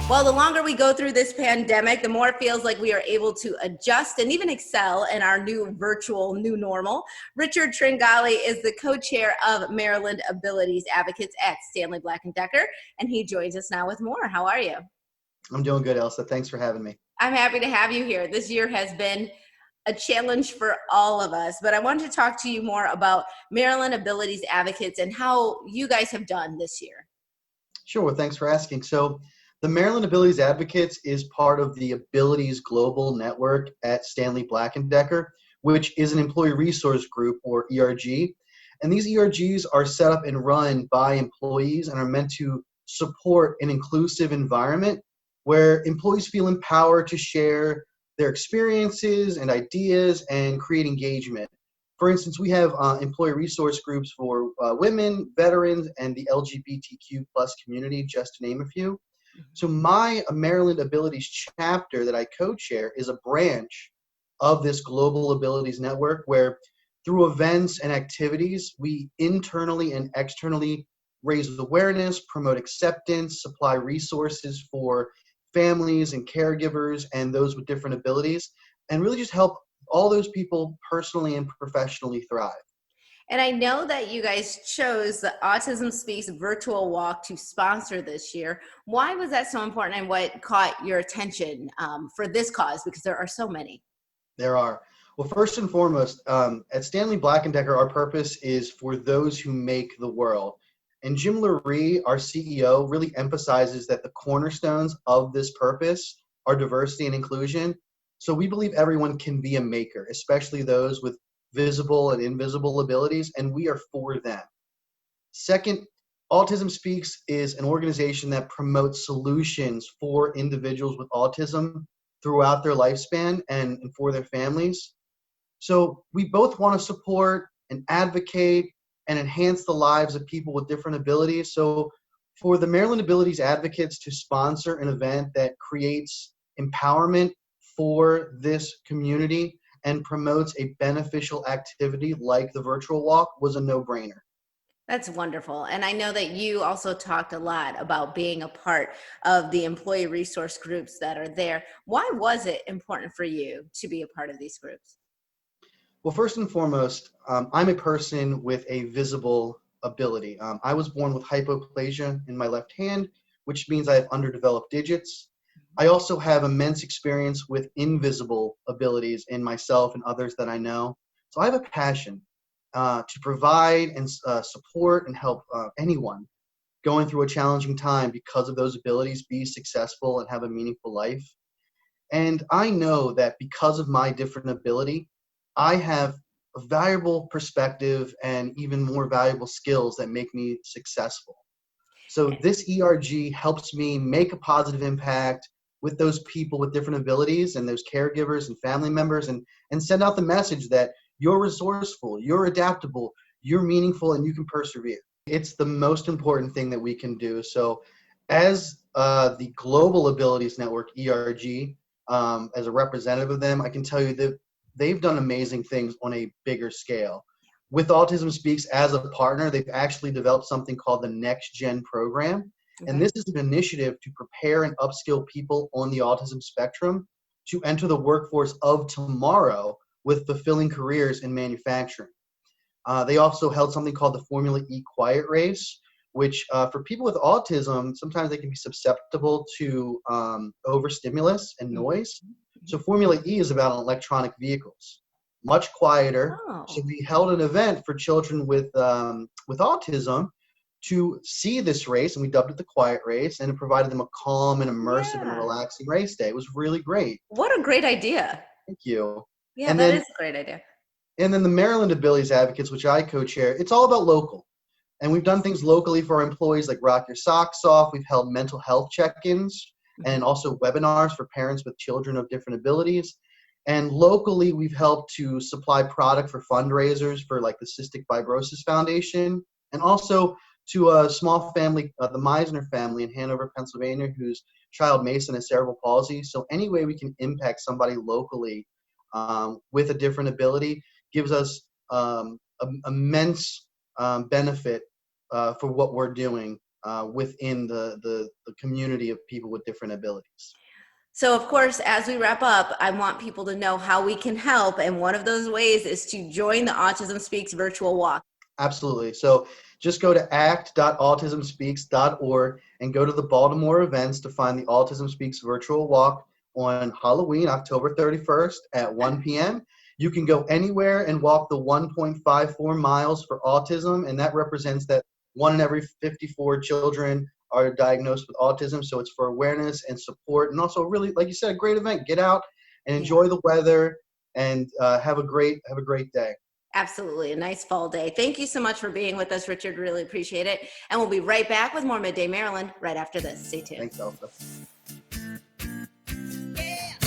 Well, the longer we go through this pandemic, the more it feels like we are able to adjust and even excel in our new virtual new normal. Richard Tringali is the co-chair of Maryland Abilities Advocates at Stanley Black & Decker, and he joins us now with more. How are you? I'm doing good, Elsa. Thanks for having me. I'm happy to have you here. This year has been a challenge for all of us, but I wanted to talk to you more about Maryland Abilities Advocates and how you guys have done this year. Sure. Well, thanks for asking. So the Maryland Abilities Advocates is part of the Abilities Global Network at Stanley Black & Decker, which is an employee resource group, or ERG. And these ERGs are set up and run by employees and are meant to support an inclusive environment where employees feel empowered to share their experiences and ideas and create engagement. For instance, we have employee resource groups for women, veterans, and the LGBTQ plus community, just to name a few. So my Maryland Abilities chapter that I co-chair is a branch of this Global Abilities Network where through events and activities, we internally and externally raise awareness, promote acceptance, supply resources for families and caregivers and those with different abilities, and really just help all those people personally and professionally thrive. And I know that you guys chose the Autism Speaks virtual walk to sponsor this year. Why was that so important, and what caught your attention for this cause? Because there are so many. There are. Well, first and foremost, at Stanley Black & Decker, our purpose is for those who make the world. And Jim Lurie, our CEO, really emphasizes that the cornerstones of this purpose are diversity and inclusion. So we believe everyone can be a maker, especially those with visible and invisible abilities, and we are for them. Second, Autism Speaks is an organization that promotes solutions for individuals with autism throughout their lifespan and for their families. So we both want to support and advocate and enhance the lives of people with different abilities. So for the Maryland Abilities Advocates to sponsor an event that creates empowerment for this community and promotes a beneficial activity like the virtual walk was a no-brainer. That's wonderful. And I know that you also talked a lot about being a part of the employee resource groups that are there. Why was it important for you to be a part of these groups? Well, first and foremost, I'm a person with a visible ability. I was born with hypoplasia in my left hand, which means I have underdeveloped digits. I also have immense experience with invisible abilities in myself and others that I know. So I have a passion to provide and support and help anyone going through a challenging time because of those abilities be successful and have a meaningful life. And I know that because of my different ability, I have a valuable perspective and even more valuable skills that make me successful. So this ERG helps me make a positive impact with those people with different abilities and those caregivers and family members, and send out the message that you're resourceful, you're adaptable, you're meaningful, and you can persevere. It's the most important thing that we can do. So as the Global Abilities Network, ERG, as a representative of them, I can tell you that they've done amazing things on a bigger scale. With Autism Speaks as a partner, they've actually developed something called the Next Gen program. Okay. And this is an initiative to prepare and upskill people on the autism spectrum to enter the workforce of tomorrow with fulfilling careers in manufacturing. They also held something called the Formula E Quiet Race, which for people with autism, sometimes they can be susceptible to overstimulus and noise. So Formula E is about electronic vehicles, much quieter. Oh. So we held an event for children with autism to see this race, and we dubbed it the Quiet Race, and it provided them a calm and immersive and relaxing race day. It was really great. What a great idea. Thank you. Yeah, and that is a great idea. And then the Maryland Abilities Advocates, which I co-chair, it's all about local. And we've done things locally for our employees like Rock Your Socks Off. We've held mental health check-ins and also webinars for parents with children of different abilities. And locally, we've helped to supply product for fundraisers for like the Cystic Fibrosis Foundation, and also to a small family, the Meisner family in Hanover, Pennsylvania, whose child Mason has cerebral palsy. So any way we can impact somebody locally with a different ability gives us immense benefit for what we're doing within the community of people with different abilities. So, of course, as we wrap up, I want people to know how we can help. And one of those ways is to join the Autism Speaks virtual walk. Absolutely. So just go to act.autismspeaks.org and go to the Baltimore events to find the Autism Speaks virtual walk on Halloween, October 31st at 1 p.m. You can go anywhere and walk the 1.54 miles for autism, and that represents that 1 in every 54 children are diagnosed with autism. So it's for awareness and support, and also really, like you said, a great event. Get out and enjoy the weather, and have a great day. Absolutely. A nice fall day. Thank you so much for being with us, Richard. Really appreciate it. And we'll be right back with more Midday Maryland right after this. Stay tuned. Thanks, Elsa.